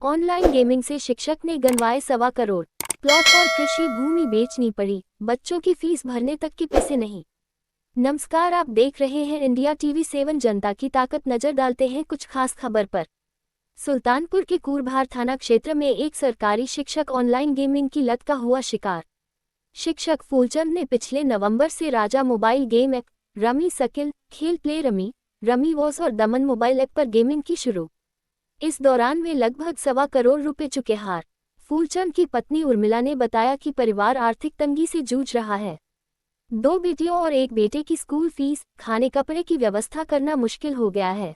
Online gaming से शिक्षक ने गंवाए 1.25 करोड़। प्लॉट और कृषि भूमि बेचनी पड़ी, बच्चों की फीस भरने तक के पैसे नहीं। नमस्कार, आप देख रहे हैं इंडिया टीवी 7 जनता की ताकत। नजर डालते हैं कुछ खास खबर पर। सुल्तानपुर के कूरभार थाना क्षेत्र में एक सरकारी शिक्षक ऑनलाइन गेमिंग की लत का हुआ शिकार। शिक्षक फूलचंद ने पिछले नवंबर से Raja mobile game app, rummy circle, Khel play rummy वॉस और दमन मोबाइल ऐप पर गेमिंग की शुरू। इस दौरान वे लगभग 1.25 करोड़ रुपए चुके हार। फूलचंद की पत्नी उर्मिला ने बताया कि परिवार आर्थिक तंगी से जूझ रहा है। 2 बेटियों और 1 बेटे की स्कूल फीस, खाने कपड़े की व्यवस्था करना मुश्किल हो गया है।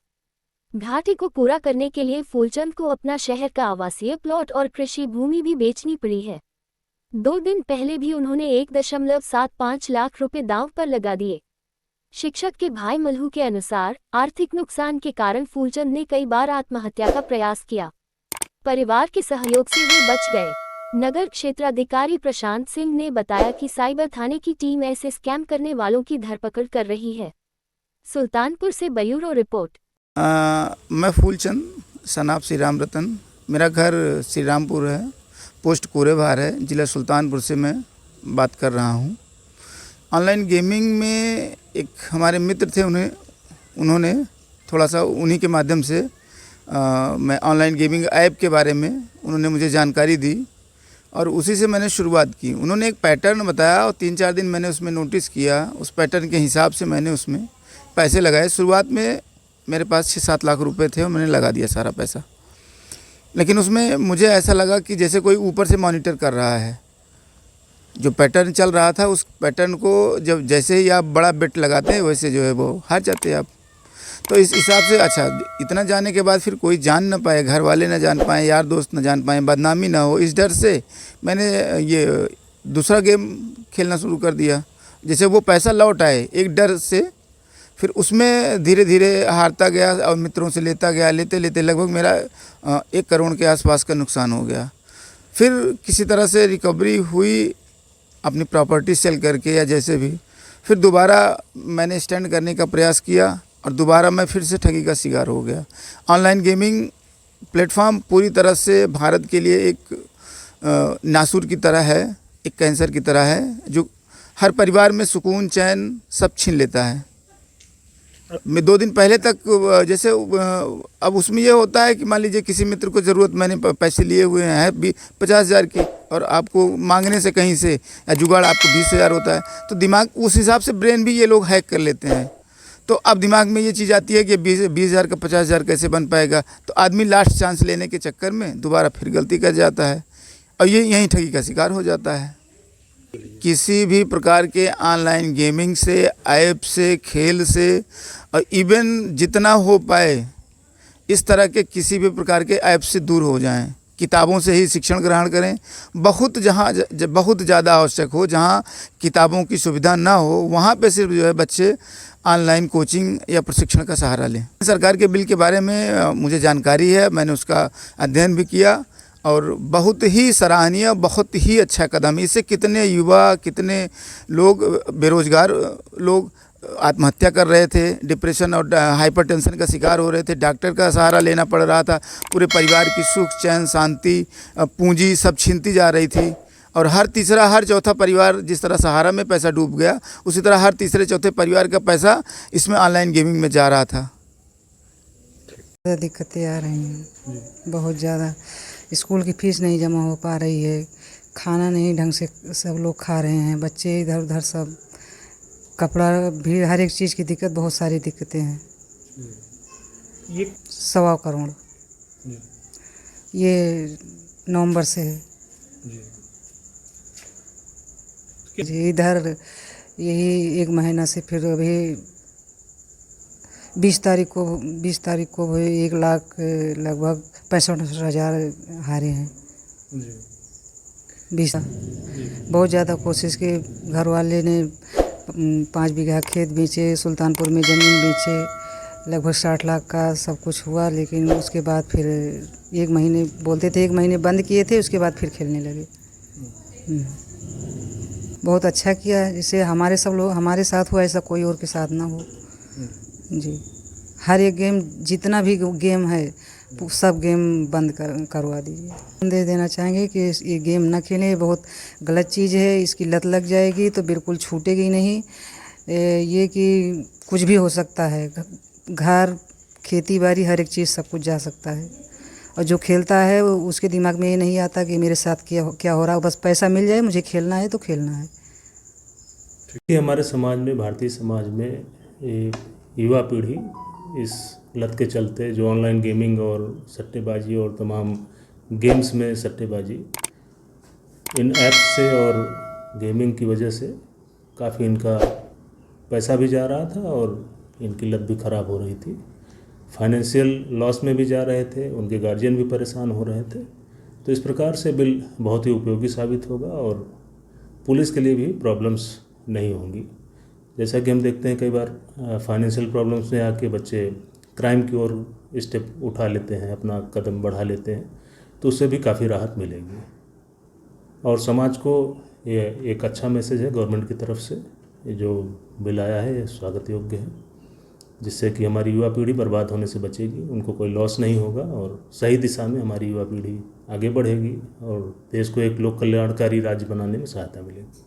घाटे को पूरा करने के लिए फूलचंद को अपना शहर का आवासीय प्लॉट और कृषि भूमि भी बेचनी पड़ी है। 2 दिन पहले भी उन्होंने 1.75 लाख रुपए दांव पर लगा दिए। शिक्षक के भाई मल्हू के अनुसार आर्थिक नुकसान के कारण फूलचंद ने कई बार आत्महत्या का प्रयास किया। परिवार के सहयोग से वे बच गए। नगर क्षेत्राधिकारी प्रशांत सिंह ने बताया कि साइबर थाने की टीम ऐसे स्कैम करने वालों की धरपकड़ कर रही है। सुल्तानपुर से ब्यूरो रिपोर्ट। मैं फूलचंद सनाब श्री राम रतन, मेरा घर श्री रामपुर है, पोस्ट कूरेभार है, जिला सुल्तानपुर से मैं बात कर रहा हूँ। ऑनलाइन गेमिंग में एक हमारे मित्र थे, उन्होंने थोड़ा सा उन्हीं के माध्यम से मैं ऑनलाइन गेमिंग ऐप के बारे में उन्होंने मुझे जानकारी दी और उसी से मैंने शुरुआत की। उन्होंने एक पैटर्न बताया और 3-4 दिन मैंने उसमें नोटिस किया। उस पैटर्न के हिसाब से मैंने उसमें पैसे लगाए। शुरुआत में मेरे पास 6-7 लाख रुपए थे और मैंने लगा दिया सारा पैसा। लेकिन उसमें मुझे ऐसा लगा कि जैसे कोई ऊपर से मॉनिटर कर रहा है। जो पैटर्न चल रहा था उस पैटर्न को जब जैसे ही आप बड़ा बेट लगाते हैं वैसे जो है वो हार जाते हैं आप। तो इस हिसाब से अच्छा, इतना जाने के बाद फिर कोई जान ना पाए, घर वाले ना जान पाएँ, यार दोस्त ना जान पाएँ, बदनामी ना हो, इस डर से मैंने ये दूसरा गेम खेलना शुरू कर दिया। जैसे वो पैसा लौट आए एक डर से, फिर उसमें धीरे धीरे हारता गया और मित्रों से लेता गया। लेते लेते लगभग मेरा 1 करोड़ के आसपास का नुकसान हो गया। फिर किसी तरह से रिकवरी हुई अपनी प्रॉपर्टी सेल करके या जैसे भी। फिर दोबारा मैंने स्टैंड करने का प्रयास किया और दोबारा मैं फिर से ठगी का शिकार हो गया। ऑनलाइन गेमिंग प्लेटफॉर्म पूरी तरह से भारत के लिए एक नासूर की तरह है, एक कैंसर की तरह है, जो हर परिवार में सुकून चैन सब छीन लेता है। मैं 2 दिन पहले तक जैसे अब उसमें ये होता है कि मान लीजिए किसी मित्र को ज़रूरत, मैंने पैसे लिए हुए हैं 50,000 की और आपको मांगने से कहीं से या जुगाड़ आपको 20,000 होता है, तो दिमाग उस हिसाब से ब्रेन भी ये लोग हैक कर लेते हैं। तो अब दिमाग में ये चीज़ आती है कि 20,000 का 50,000 कैसे बन पाएगा। तो आदमी लास्ट चांस लेने के चक्कर में दोबारा फिर गलती कर जाता है और ये यहीं ठगी का शिकार हो जाता है। किसी भी प्रकार के ऑनलाइन गेमिंग से, ऐप से, खेल से और इवन जितना हो पाए इस तरह के किसी भी प्रकार के ऐप से दूर हो जाएं। किताबों से ही शिक्षण ग्रहण करें। बहुत ज़्यादा आवश्यक हो, जहाँ किताबों की सुविधा ना हो, वहाँ पे सिर्फ जो है बच्चे ऑनलाइन कोचिंग या प्रशिक्षण का सहारा लें। सरकार के बिल के बारे में मुझे जानकारी है, मैंने उसका अध्ययन भी किया और बहुत ही सराहनीय, बहुत ही अच्छा कदम। इससे कितने युवा, कितने लोग, बेरोजगार लोग आत्महत्या कर रहे थे, डिप्रेशन और हाइपरटेंशन का शिकार हो रहे थे, डॉक्टर का सहारा लेना पड़ रहा था, पूरे परिवार की सुख चैन शांति पूंजी सब छीनती जा रही थी। और हर तीसरा हर चौथा परिवार जिस तरह सहारा में पैसा डूब गया, उसी तरह हर तीसरे चौथे परिवार का पैसा इसमें ऑनलाइन गेमिंग में जा रहा था। दिक्कतें आ रही हैं बहुत ज़्यादा। स्कूल की फीस नहीं जमा हो पा रही है, खाना नहीं ढंग से सब लोग खा रहे हैं, बच्चे इधर उधर सब, कपड़ा भी, हर एक चीज़ की दिक्कत, बहुत सारी दिक्कतें हैं। ये 1.25 करोड़ ये नवंबर से है जी। इधर यही 1 महीना से, फिर अभी 20 तारीख को भी 1 लाख लगभग 65,000 हारे हैं। 20 बहुत ज़्यादा कोशिश की। घर वाले ने 5 बीघा खेत बेचे, सुल्तानपुर में ज़मीन बेचे, लगभग 60 लाख का सब कुछ हुआ। लेकिन उसके बाद फिर 1 महीने बोलते थे, 1 महीने बंद किए थे, उसके बाद फिर खेलने लगे। बहुत अच्छा किया, जिससे हमारे साथ हुआ ऐसा कोई और के साथ ना हो जी। हर एक गेम, जितना भी गेम है सब गेम बंद करवा दीजिए। संदेश देना चाहेंगे कि ये गेम ना खेलें, ये बहुत गलत चीज़ है, इसकी लत लग जाएगी तो बिल्कुल छूटेगी नहीं। ये कि कुछ भी हो सकता है, घर खेती बाड़ी हर एक चीज़ सब कुछ जा सकता है, और जो खेलता है उसके दिमाग में ये नहीं आता कि मेरे साथ क्या हो रहा है, बस पैसा मिल जाए, मुझे खेलना है तो खेलना है। कि हमारे समाज में, भारतीय समाज में ये युवा पीढ़ी इस लत के चलते जो ऑनलाइन गेमिंग और सट्टेबाजी और तमाम गेम्स में सट्टेबाजी, इन ऐप्स से और गेमिंग की वजह से काफ़ी इनका पैसा भी जा रहा था और इनकी लत भी ख़राब हो रही थी। फाइनेंशियल लॉस में भी जा रहे थे, उनके गार्जियन भी परेशान हो रहे थे। तो इस प्रकार से बिल बहुत ही उपयोगी साबित होगा और पुलिस के लिए भी प्रॉब्लम्स नहीं होंगी। जैसा कि हम देखते हैं कई बार फाइनेंशियल प्रॉब्लम्स में आके बच्चे क्राइम की ओर स्टेप उठा लेते हैं, अपना कदम बढ़ा लेते हैं, तो उससे भी काफ़ी राहत मिलेगी। और समाज को ये एक अच्छा मैसेज है गवर्नमेंट की तरफ से, ये जो बिल आया है ये स्वागत योग्य है, जिससे कि हमारी युवा पीढ़ी बर्बाद होने से बचेगी, उनको कोई लॉस नहीं होगा और सही दिशा में हमारी युवा पीढ़ी आगे बढ़ेगी और देश को एक लोक कल्याणकारी राज्य बनाने में सहायता मिलेगी।